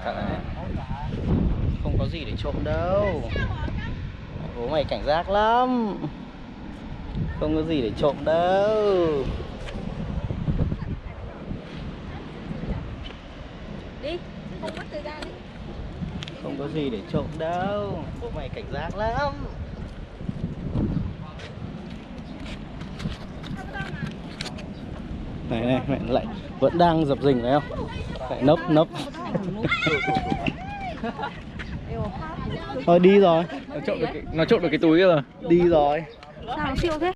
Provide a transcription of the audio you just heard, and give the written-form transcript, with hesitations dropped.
cẩn đấy. Không có gì để trộm đâu. Bố mày cảnh giác lắm. Không có gì để trộm đâu. Đi, không mất thời gian đi. Không có gì để trộm đâu. Bố mày cảnh giác lắm. Này mẹ lại vẫn đang dập dình đấy không? Lại nấp. Thôi đi rồi. Nó trộm được cái túi kia rồi. Đi rồi. Sao nó siêu thế?